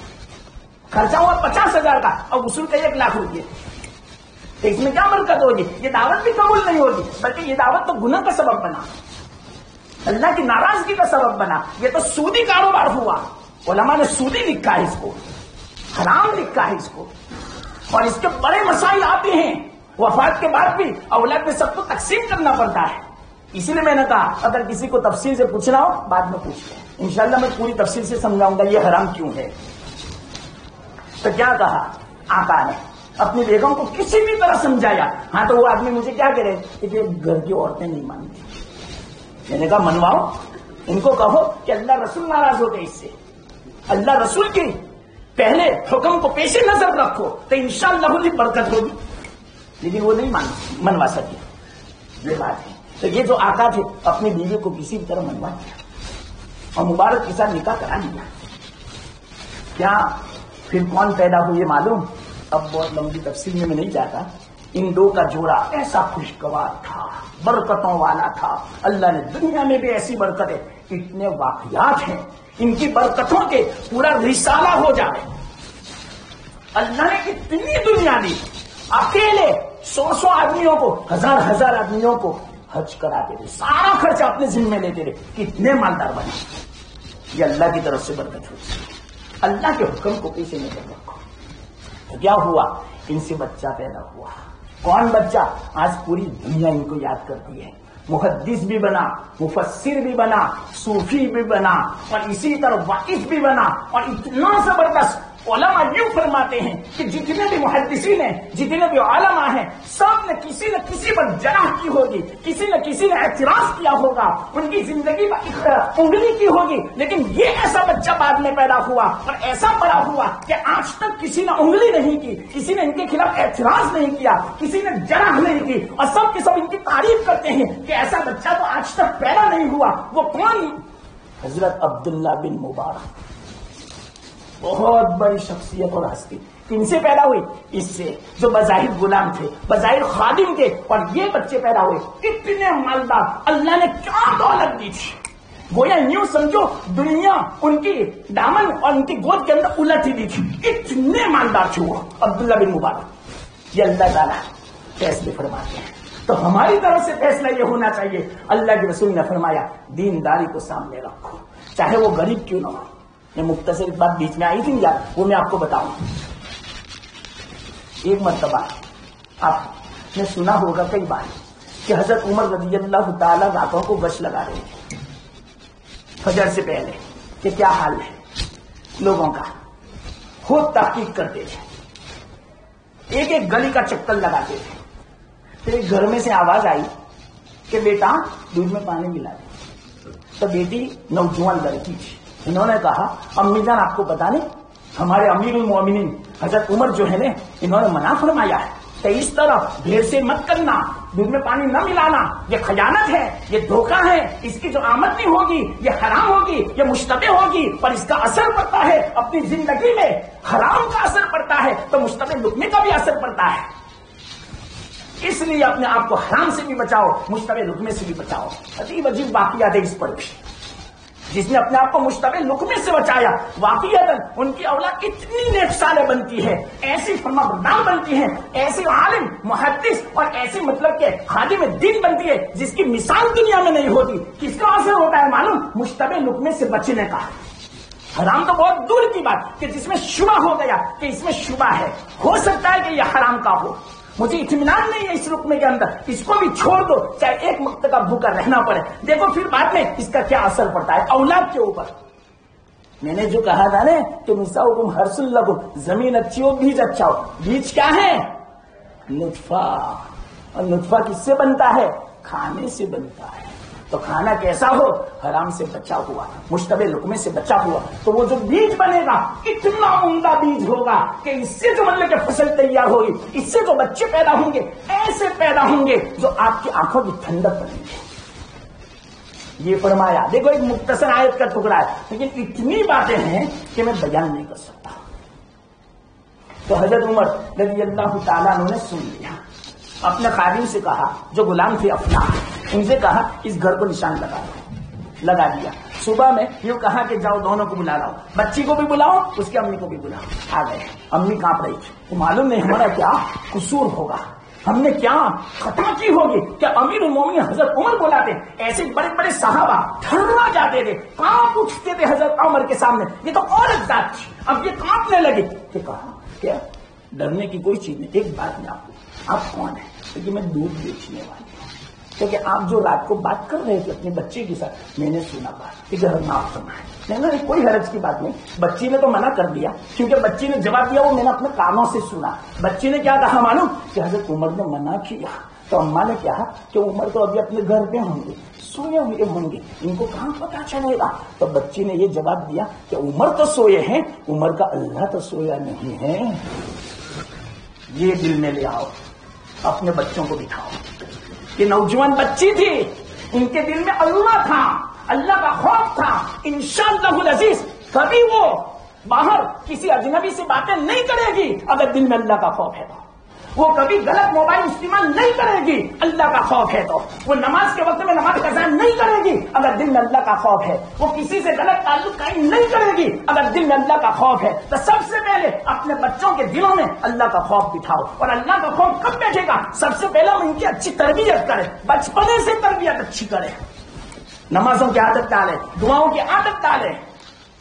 خرچہ ہوا 50,000 کا اور وصول کا 1,00,000 روپئے۔ اس میں کیا برکت ہوگی؟ یہ دعوت بھی قبول نہیں ہوگی، بلکہ یہ دعوت تو گناہ کا سبب بنا، اللہ کی ناراضگی کا سبب بنا۔ یہ تو سودی کاروبار ہوا، علماء نے سودی لکھا ہے اس کو، حرام لکھا ہے اس کو، اور اس کے بڑے مسائل آتے ہیں، وفات کے بعد بھی اولاد میں سب کو تقسیم کرنا پڑتا ہے. اسی لیے میں نے کہا اگر کسی کو تفصیل سے پوچھنا ہو بعد میں پوچھ لیں، انشاءاللہ میں پوری تفصیل سے سمجھاؤں گا یہ حرام کیوں ہے. تو کیا کہا آقا نے اپنی بیگم کو کسی بھی طرح سمجھایا. ہاں تو وہ آدمی مجھے کیا کرے کہ گھر کی عورتیں نہیں مانتی. میں نے کہا منواؤ، ان کو کہو کہ اللہ رسول ناراض ہوتے اس سے، اللہ رسول کی پہلے حکم کو پیش نظر رکھو تو انشاءاللہ برکت ہوگی. لیکن وہ نہیں منوا سکے. یہ بات ہے. تو یہ جو آقا تھے اپنی بیوی کو کسی بھی طرح منوا دیا اور مبارک کے ساتھ نکاح کرا لیا. کیا پھر کون پیدا ہوئے معلوم؟ اب بہت لمبی تفصیل میں نہیں جاتا. ان دو کا جوڑا ایسا خوشگوار تھا، برکتوں والا تھا. اللہ نے دنیا میں بھی ایسی برکتیں، اتنے واقعات ہیں ان کی برکتوں کے پورا رسالہ ہو جائے. اللہ نے اتنی دنیا دی، اکیلے 100 آدمیوں کو، ہزار آدمیوں کو حج کراتے تھے، سارا خرچہ اپنے ذمہ لیتے تھے. کتنے مالدار بنے. یہ اللہ کی طرف سے برکت ہوئی. اللہ کے حکم کو پیچھے نہیں رکھو. تو کیا ہوا؟ ان سے بچہ پیدا ہوا. کون بچہ؟ آج پوری دنیا ان کو یاد کرتی ہے. محدث بھی بنا، مفسر بھی بنا، صوفی بھی بنا، اور اسی طرح واقف بھی بنا. اور اتنا زبردست علماء یوں فرماتے ہیں کہ جتنے بھی محدثین ہیں، جتنے بھی علماء ہیں، سب نے کسی نہ کسی پر جرح کی ہوگی، کسی نہ کسی نے اعتراض کیا ہوگا، ان کی زندگی پر انگلی کی ہوگی. لیکن یہ ایسا بچہ بعد میں پیدا ہوا اور ایسا بڑا ہوا کہ آج تک کسی نے انگلی نہیں کی، کسی نے ان کے خلاف اعتراض نہیں کیا، کسی نے جرح نہیں کی، اور سب کے سب ان کی تعریف کرتے ہیں کہ ایسا بچہ تو آج تک پیدا نہیں ہوا. وہ کون؟ حضرت عبداللہ بن مبارک. بہت بڑی شخصیت اور ہستی. کن سے پیدا ہوئی؟ اس سے جو بظاہر غلام تھے، بظاہر خادم تھے، اور یہ بچے پیدا ہوئے. کتنے مالدار. اللہ نے کیا دولت دی تھی. گویا یوں سمجھو دنیا ان کی دامن اور ان کی گود کے اندر الٹ ہی دی تھی. اتنے مالدار تھے وہ عبداللہ بن مبارک. یہ اللہ تعالیٰ فیصلے فرماتے ہیں. تو ہماری طرف سے فیصلہ یہ ہونا چاہیے. اللہ کے رسول نے فرمایا دینداری کو سامنے رکھو، چاہے وہ غریب کیوں نہ ہو. یہ مختصر بات بیچ میں آئی تھی یار، وہ میں آپ کو بتاؤں. ایک مرتبہ آپ نے سنا ہوگا کئی بار کہ حضرت عمر رضی اللہ تعالیٰ راتوں کو گشت لگا رہے تھے فجر سے پہلے کہ کیا حال ہے لوگوں کا. خود تحقیق کرتے تھے، ایک ایک گلی کا چکر لگاتے تھے. پھر ایک گھر میں سے آواز آئی کہ بیٹا دودھ میں پانی ملا دے. تو بیٹی نوجوان لڑکی تھی. انہوں نے کہا امی جان آپ کو پتا نہیں ہمارے امیر المومنین حضرت عمر جو ہے نا انہوں نے منع فرمایا ہے کہ اس طرح بھیڑ سے مت کرنا، دودھ میں پانی نہ ملانا. یہ خیانت ہے، یہ دھوکہ ہے، اس کی جو آمدنی ہوگی یہ حرام ہوگی، یہ مشتبہ ہوگی، پر اس کا اثر پڑتا ہے اپنی زندگی میں. حرام کا اثر پڑتا ہے تو مشتبہ لقمے کا بھی اثر پڑتا ہے. اس لیے اپنے آپ کو حرام سے بھی بچاؤ، مشتبہ لقمے سے بھی بچاؤ. عجیب عجیب واقعات ہے اس پر بھی. جس نے اپنے آپ کو مشتبہ لقمے سے بچایا واقعتاً ان کی اولاد اتنی نیک صالح بنتی ہے، ایسی فرما بردار بنتی ہے، ایسی عالم محدث اور ایسی مطلب کہ خادم دین بنتی ہے جس کی مثال دنیا میں نہیں ہوتی. کس کا اثر ہوتا ہے معلوم؟ مشتبہ لقمے سے بچنے کا. حرام تو بہت دور کی بات کہ جس میں شبہ ہو گیا کہ اس میں شبہ ہے، ہو سکتا ہے کہ یہ حرام کا ہو، مجھے اطمینان نہیں ہے اس رکنے کے اندر، اس کو بھی چھوڑ دو چاہے ایک وقت کا بھوکا رہنا پڑے. دیکھو پھر بعد میں اس کا کیا اثر پڑتا ہے اولاد کے اوپر. میں نے جو کہا تھا نا کہ نساؤکم حرث لکم، زمین اچھی ہو بیج اچھا ہو. بیج کیا ہے؟ نطفہ. اور نطفہ کس سے بنتا ہے؟ کھانے سے بنتا ہے. تو کھانا کیسا ہو؟ حرام سے بچا ہوا، مشتبہ لقمے سے بچا ہوا. تو وہ جو بیج بنے گا اتنا عمدہ بیج ہوگا کہ اس سے جو مطلب کہ فصل تیار ہوگی، اس سے جو بچے پیدا ہوں گے ایسے پیدا ہوں گے جو آپ کی آنکھوں کی ٹھنڈک بنیں گے. یہ فرمایا. دیکھو ایک مختصر آیت کا ٹکڑا ہے لیکن اتنی باتیں ہیں کہ میں بیان نہیں کر سکتا. تو حضرت عمر رضی اللہ تعالیٰ عنہ نے سن لیا. اپنے خادم سے کہا جو غلام تھے اپنا، ان سے کہا اس گھر کو نشان لگا دیا. صبح میں یوں کہا کہ جاؤ دونوں کو بلا لاؤ، بچی کو بھی بلاؤ اس کی امی کو بھی بلاؤ. آ گئے. امی کانپ رہی تھی. تو معلوم نہیں ہمارا کیا قصور ہوگا ہم نے کیا خطا کی ہوگی کہ امیر المومنین حضرت عمر بلاتے ایسے بڑے بڑے صحابہ ٹھرا جاتے تھے، کانپ اٹھتے تھے حضرت عمر کے سامنے. یہ تو عورت ذات تھی، اب یہ کانپنے لگے کہ کہا کیا ڈرنے کی کوئی چیز نہیں. ایک بات میں آپ کون ہیں؟ کیونکہ میں دودھ بیچنے والی ہوں. کیونکہ آپ جو رات کو بات کر رہے تھے اپنے بچے کے ساتھ، میں نے سنا بات کہ گھر میں آپ سنا ہے. نہیں، کوئی حرج کی بات نہیں. بچی نے تو منع کر دیا، کیونکہ بچی نے جواب دیا وہ میں نے اپنے کانوں سے سنا. بچی نے کیا کہا معلوم؟ کہ حضرت عمر نے منع کیا. تو اماں نے کہا کہ عمر تو ابھی اپنے گھر پہ ہوں گے، سوئے ہوئے ہوں گے، ان کو کہاں پتا چلے گا. تو بچی نے یہ جواب دیا کہ عمر تو سوئے ہیں، عمر کا اللہ تو سویا نہیں ہے. یہ دل میں لے آؤ، اپنے بچوں کو دکھاؤ کہ نوجوان بچی تھی، ان کے دل میں اللہ تھا، اللہ کا خوف تھا. انشاءاللہ العزیز کبھی وہ باہر کسی اجنبی سے باتیں نہیں کرے گی اگر دل میں اللہ کا خوف ہے تو. وہ کبھی غلط موبائل استعمال نہیں کرے گی اللہ کا خوف ہے تو. وہ نماز کے وقت میں نماز قضا نہیں کرے گی اگر دل میں اللہ کا خوف ہے. وہ کسی سے غلط تعلق قائم نہیں کرے گی اگر دل میں اللہ کا خوف ہے. تو سب سے پہلے اپنے بچوں کے دلوں میں اللہ کا خوف بٹھاؤ. اور اللہ کا خوف کب بیٹھے گا؟ سب سے پہلے ہم ان کی اچھی تربیت کریں، بچپنے سے تربیت اچھی کریں. نمازوں کی عادت ڈالیں، دعاؤں کی عادت ڈالیں،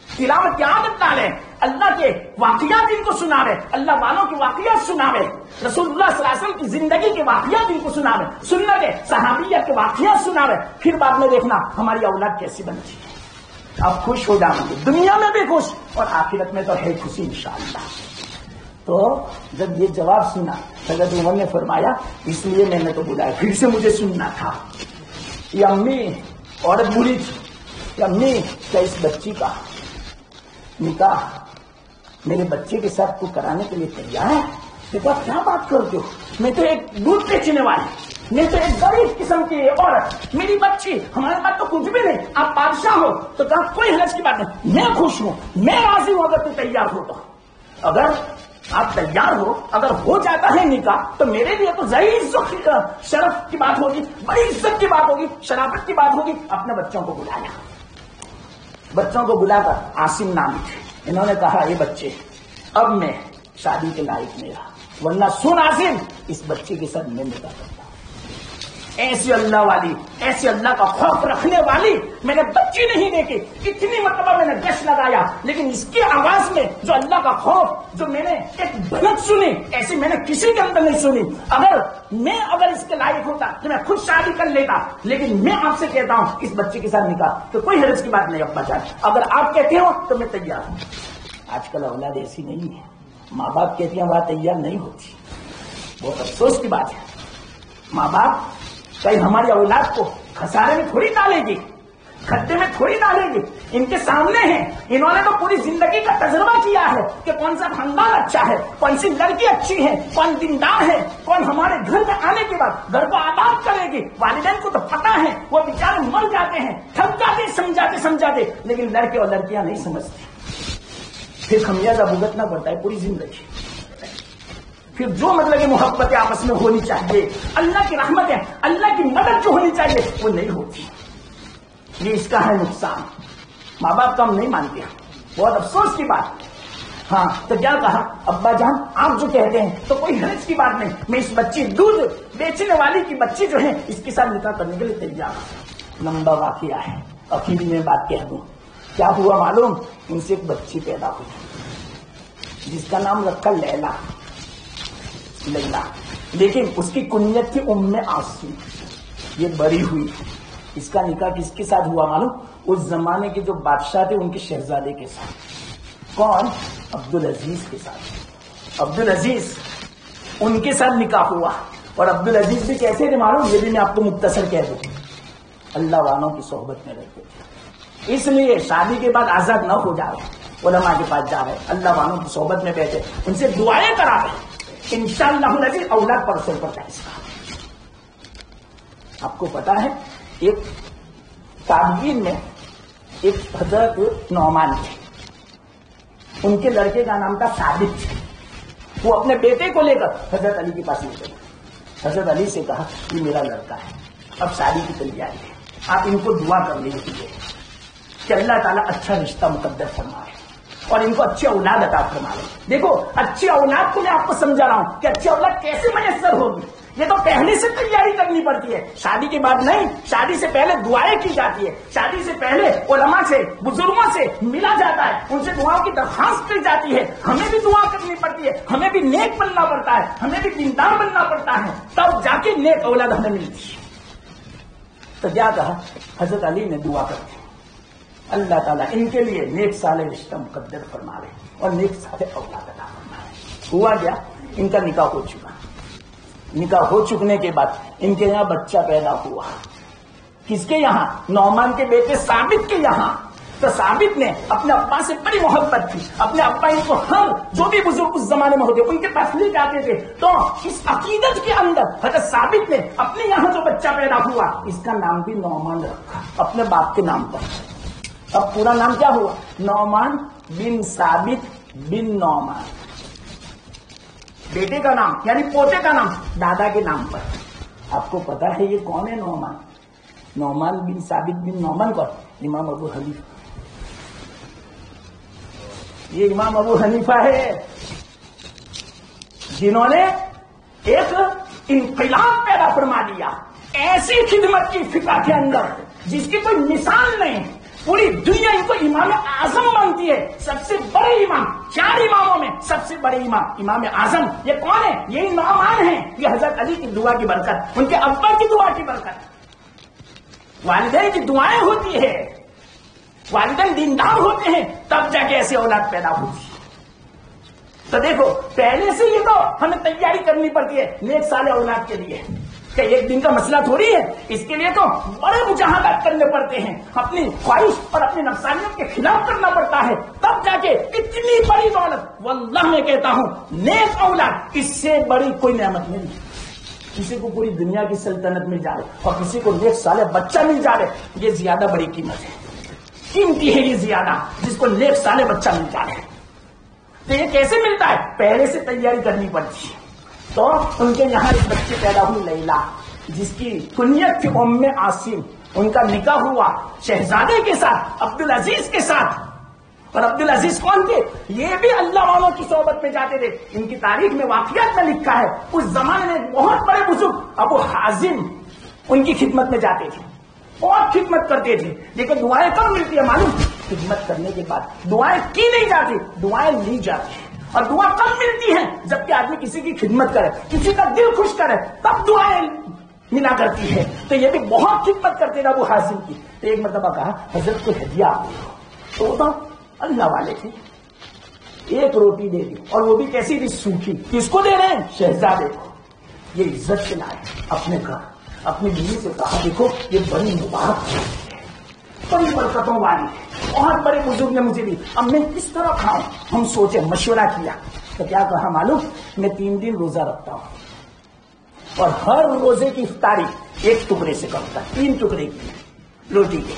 تلاوت کی عادت ڈالیں، اللہ کے واقعات ان کو سناوے، اللہ والوں کے واقعات سناوے، رسول اللہ صلی اللہ علیہ وسلم کی زندگی کے واقعات ان کو سناوے، سنت صحابیہ کے واقعات سناوے. پھر بعد میں دیکھنا ہماری اولاد کیسی بنتی ہے. آپ خوش ہو جائیں گے، دنیا میں بھی خوش اور آخرت میں تو ہے خوشی انشاءاللہ. تو جب یہ جواب سنا حضرت عمر نے فرمایا اس لیے میں نے تو بلایا، پھر سے مجھے سننا تھا. یہ امی عورت بولی تھی کہ امی کیا اس بچی کا نکاح میرے بچے کے ساتھ تو کرانے کے لیے تیار ہے؟ دیکھو کیا بات کرتے ہو، میں تو ایک دودھ بیچنے والی، میں تو ایک غریب قسم کی عورت، میری بچی، ہمارے پاس تو کچھ بھی نہیں، آپ بادشاہ ہو. تو کہا کوئی حرج کی بات نہیں، میں خوش ہوں، میں راضی ہوں اگر تو تیار ہو تو. اگر آپ تیار ہو، اگر ہو جاتا ہے نکاح تو میرے لیے تو ظاہر شرف کی بات ہوگی، بڑی عزت کی بات ہوگی، شرافت کی بات ہوگی. اپنے بچوں کو بلایا، بچوں کو بلا کر عاصم نام تھے، انہوں نے کہا یہ بچے اب میں شادی کے لائق نہیں رہا، ورنہ سن عاصم اس بچے کے ساتھ میں نکاح کرتا ہوں. ایسی اللہ والی، ایسی اللہ کا خوف رکھنے والی میں نے بچی نہیں دیکھی. اتنی مرتبہ میں نے گش لگایا لیکن اس کی آواز میں جو اللہ کا خوف جو میں نے ایک بھنک سنی ایسی میں نے کسی کے اندر نہیں سنی. اگر اس کے لائق ہوتا تو میں خود شادی کر لیتا، لیکن میں آپ سے کہتا ہوں اس بچے کے ساتھ نکاح تو کوئی حرج کی بات نہیں. ابا جان اگر آپ کہتے ہو تو میں تیار ہوں. آج کل اولاد ایسی نہیں ہے، ماں باپ کہتی ہیں بات تیار نہیں ہوتی. بہت افسوس کی بات ہے. ماں باپ کہیں ہماری اولاد کو خسارے میں تھوڑی ڈالے گی، کھڈے میں تھوڑی ڈالے گی. ان کے سامنے ہیں، انہوں نے تو پوری زندگی کا تجربہ کیا ہے کہ کون سا خاندان اچھا ہے، کون سی لڑکی اچھی ہے، کون دیندار ہے، کون ہمارے گھر میں آنے کے بعد گھر کو آباد کرے گی. والدین کو تو پتا ہے، وہ بیچارے مر جاتے ہیں، تھک جاتے سمجھاتے، لیکن لڑکے اور لڑکیاں نہیں سمجھتے. پھر خمیازہ بھگتنا پڑتا ہے پوری زندگی. پھر جو مطلب کہ محبت آپس میں ہونی چاہیے، اللہ کی رحمت ہے، اللہ کی مدد جو ہونی چاہیے وہ نہیں ہوتی. یہ اس کا ہے نقصان. ماں باپ کا ہم نہیں مانتے، بہت افسوس کی بات. ہاں تو کیا کہا ابا جان آپ جو کہتے ہیں تو کوئی حرج کی بات نہیں، میں اس بچی دودھ بیچنے والی کی بچی جو ہے اس کے ساتھ نکاح کرنے کے لیے تیار ہوں. لمبا واقعہ ہے، اخیر میں بات کہہ دوں. کیا ہوا معلوم؟ ان سے ایک بچی پیدا ہوئی جس کا نام رکھا لیلا، لیکن اس کی کنیت تھی ام عاصم. یہ بڑی ہوئی. اس کا نکاح کس کے ساتھ ہوا معلوم؟ اس زمانے کے جو بادشاہ تھے ان کے شہزادے کے ساتھ. کون؟ عبدالعزیز کے ساتھ. عبدالعزیز ان کے ساتھ نکاح ہوا. اور عبدالعزیز بھی کیسے تھے معلوم؟ یہ بھی میں آپ کو مختصر کہہ دوں. اللہ والوں کی صحبت میں رہتے تھے، اس لیے شادی کے بعد آزاد نہ ہو جائے، علماء کے پاس جا رہے، اللہ والوں کی صحبت میں بیٹھے، ان سے دعائیں کرا رہے. انشاءاللہ العزیز اولاد پر اثر پڑتا ہے اس کا. آپ کو پتا ہے ایک تابعین میں ایک حضرت نعمان تھے، ان کے لڑکے کا نام تھا ثابت. وہ اپنے بیٹے کو لے کر حضرت علی کے پاس لے گئے. حضرت علی سے کہا یہ میرا لڑکا ہے، اب شادی کی تیاری ہے، آپ ان کو دعا کر لیجیے کہ اللہ تعالیٰ اچھا رشتہ مقدر فرمائے اور ان کو اچھی اولاد عطا فرمائے. دیکھو اچھی اولاد کو میں آپ کو سمجھا رہا ہوں کہ اچھی اولاد کیسے میسر ہوگی. یہ تو پہلے سے تیاری کرنی پڑتی ہے، شادی کے بعد نہیں. شادی سے پہلے دعائیں کی جاتی ہے، شادی سے پہلے علماء سے بزرگوں سے ملا جاتا ہے، ان سے دعاؤں کی درخواست کی جاتی ہے. ہمیں بھی دعا کرنی پڑتی ہے، ہمیں بھی نیک بننا پڑتا ہے، ہمیں بھی دیندار بننا پڑتا ہے، تب جا کے نیک اولاد ہمیں ملتی ہے. تو کیا کہا حضرت علی نے دعا کرتے اللہ تعالیٰ ان کے لیے نیک صالح رشتہ مقدر فرما لے اور نیک صالح اولاد عطا فرما لے. ہوا کیا؟ ان کا نکاح ہو چکا. نکاح ہو چکنے کے بعد ان کے یہاں بچہ پیدا ہوا. کس کے یہاں؟ نعمان کے بیٹے ثابت کے یہاں. تو ثابت نے اپنے ابا سے بڑی محبت تھی. اپنے ابا ان کو ہر جو بھی بزرگ اس زمانے میں ہوتے ان کے پاس لے جاتے تھے. تو اس عقیدت کے اندر حضرت ثابت نے اپنے یہاں جو بچہ پیدا ہوا اس کا نام بھی نعمان رکھا اپنے باپ کے نام پر. اب پورا نام کیا ہوا؟ نعمان بن ثابت بن نعمان. بیٹے کا نام یعنی پوتے کا نام دادا کے نام پر. آپ کو پتا ہے یہ کون ہے نعمان؟ نعمان بن ثابت بن نعمان کو امام ابو حنیفہ. یہ امام ابو حنیفہ ہے جنہوں نے ایک انقلاب پیدا فرما دیا ایسی خدمت کی فقہ کے اندر جس کی کوئی مثال نہیں. پوری دنیا ان کو امام اعظم مانتی ہے. سب سے بڑے امام، 4 اماموں میں سب سے بڑے امام اعظم. یہ کون ہے؟ یہ نعمان ہیں. یہ حضرت علی کی دعا کی برکت، ان کے ابا کی دعا کی برکت، والدین کی دعائیں ہوتی ہے، والدین دیندار ہوتے ہیں تب جا کے ایسے اولاد پیدا ہوتی ہے. تو دیکھو پہلے سے یہ تو ہمیں تیاری کرنی پڑتی ہے نیک صالح اولاد کے لیے کہ ایک دن کا مسئلہ تھوڑی ہے. اس کے لیے تو بڑے مجاہدات کرنے پڑتے ہیں، اپنی خواہش اور اپنی نفسانیت کے خلاف کرنا پڑتا ہے تب جا کے اتنی بڑی دولت. واللہ میں کہتا ہوں نیک اولاد اس سے بڑی کوئی نعمت نہیں. کسی کو پوری دنیا کی سلطنت مل جائے اور کسی کو نیک صالح بچہ مل جائے یہ زیادہ بڑی قیمت ہے، قیمتی ہے یہ زیادہ، جس کو نیک صالح بچہ مل جائے. تو یہ کیسے ملتا ہے؟ پہلے سے تیاری کرنی پڑتی ہے. تو ان کے یہاں ایک بچی پیدا ہوئی لیلا جس کی کنیت تھی ام عاصم. ان کا نکاح ہوا شہزادے کے ساتھ، عبدالعزیز کے ساتھ. اور عبدالعزیز کون تھے؟ یہ بھی اللہ والوں کی صحبت میں جاتے تھے. ان کی تاریخ میں واقعات میں لکھا ہے اس زمانے میں بہت بڑے بزرگ ابو حازم ان کی خدمت میں جاتے تھے، بہت خدمت کرتے تھے. لیکن دعائیں کب ملتی ہے معلوم؟ خدمت کرنے کے بعد. دعائیں کی نہیں جاتی، دعائیں لی جاتی ہیں. اور دعا کب ملتی ہے؟ جبکہ آدمی کسی کی خدمت کرے، کسی کا دل خوش کرے تب دعائیں ملا کرتی ہے. تو یہ بھی بہت خدمت کرتے تھے ابو حازم کی. تو ایک مرتبہ کہا حضرت کو ہدیہ آپ دے دو. تو وہ تو اللہ والے تھے، ایک روٹی دے دی اور وہ بھی کیسی تھی؟ سوکھی. کس کو دے رہے ہیں؟ شہزادے کو. یہ عزت سے لائے اپنے گھر. اپنی بیوی سے کہا دیکھو یہ بڑی مبارک ہے، بڑی برکتوں والی ہے، بہت بڑے بزرگ نے مجھے دی، اب میں کس طرح کھاؤں؟ ہم سوچے، مشورہ کیا. تو کیا کہا معلوم؟ میں 3 دن روزہ رکھتا ہوں اور ہر روزے کی افطاری ایک ٹکڑے سے کرتا، 3 ٹکڑے کی روٹی کے.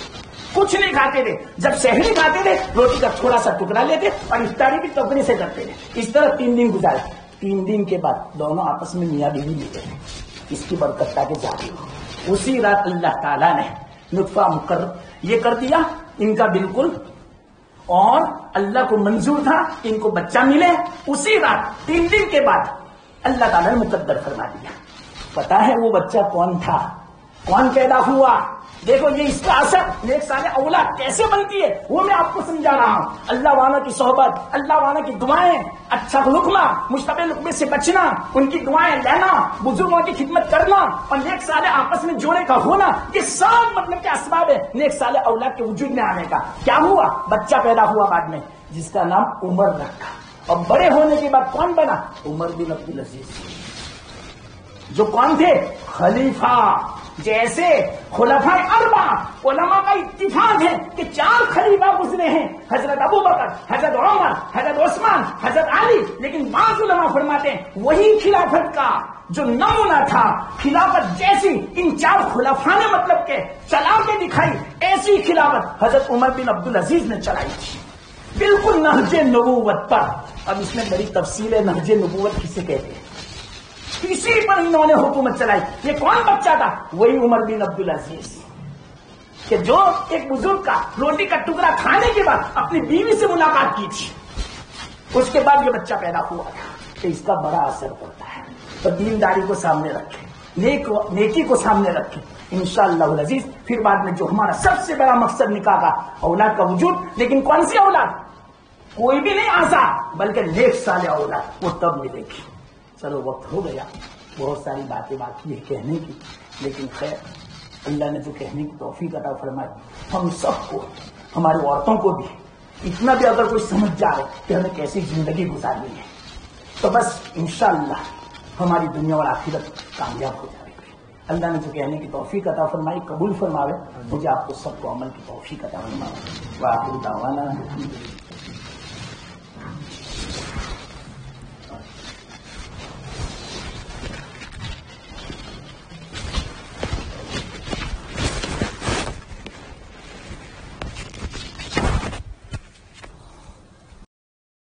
کچھ نہیں کھاتے تھے. جب سحری کھاتے تھے روٹی کا تھوڑا سا ٹکڑا لیتے اور افطاری بھی ٹکڑے سے کرتے تھے. اس طرح 3 دن گزارے. 3 دن کے بعد دونوں آپس میں میاں بیوی ملے ہیں. اس کی برکت تاکہ جاری ہو. اسی رات اللہ تعالیٰ نے نطفہ مقرر یہ کر دیا ان کا بالکل، اور اللہ کو منظور تھا کہ ان کو بچہ ملے. اسی رات 3 دن کے بعد اللہ تعالیٰ نے مقدر فرما دیا. پتا ہے وہ بچہ کون تھا؟ کون پیدا ہوا؟ دیکھو یہ اس کا اثر نیک صالح اولاد کیسے بنتی ہے وہ میں آپ کو سمجھا رہا ہوں. اللہ والوں کی صحبت، اللہ والوں کی دعائیں، اچھا لقمہ، مشتبہ لقمے سے بچنا، ان کی دعائیں لینا، بزرگوں کی خدمت کرنا اور نیک صالح آپس میں جوڑے کا ہونا، یہ سب مطلب کے اسباب ہے نیک صالح اولاد کے وجود میں آنے کا. کیا ہوا؟ بچہ پیدا ہوا بعد میں جس کا نام عمر رکھا. اور بڑے ہونے کے بعد کون بنا؟ عمر بن عبدالعزیز، جو کون تھے؟ خلیفہ. جیسے خلفائے اربعہ علماء کا اتفاق ہے کہ 4 خلیفہ گزرے ہیں، حضرت ابو بکر، حضرت عمر، حضرت عثمان، حضرت علی. لیکن بعض علماء فرماتے ہیں وہی خلافت کا جو نمونہ تھا، خلافت جیسی ان 4 خلفاء نے مطلب کہ چلا کے دکھائی، ایسی خلافت حضرت عمر بن عبدالعزیز نے چلائی تھی، بالکل نہج نبوت پر. اب اس میں بڑی تفصیل ہے نہج نبوت کسے کہتے ہیں. اسی پر انہوں نے حکومت چلائی. یہ کون بچہ تھا؟ وہی عمر بن عبدالعزیز کہ جو ایک بزرگ کا روٹی کا ٹکڑا کھانے کے بعد اپنی بیوی سے ملاقات کی تھی. اس کے بعد یہ بچہ پیدا ہوا تھا. کہ اس کا بڑا اثر پڑتا ہے. تو دینداری کو سامنے رکھیں، نیکی کو سامنے رکھیں انشاءاللہ العزیز. پھر بعد میں جو ہمارا سب سے بڑا مقصد نکاح کا اولاد کا وجود، لیکن کون سی اولاد؟ کوئی بھی نہیں آزاد، بلکہ نیک صالح اولاد، وہ تب ملے گی. چلو وقت ہو گیا، بہت ساری باتیں باقی ہے کہنے کی، لیکن خیر اللہ نے جو کہنے کی توفیق عطا فرمائی، ہم سب کو، ہماری عورتوں کو بھی اتنا بھی اگر کوئی سمجھ جائے کہ ہمیں کیسی زندگی گزارنی ہے تو بس انشاءاللہ ہماری دنیا اور آخرت کامیاب ہو جائے گی. اللہ نے جو کہنے کی توفیق عطا فرمائی قبول فرماوے، مجھے آپ کو سب کو عمل کی توفیق عطا فرماوے. وآخر دعوانا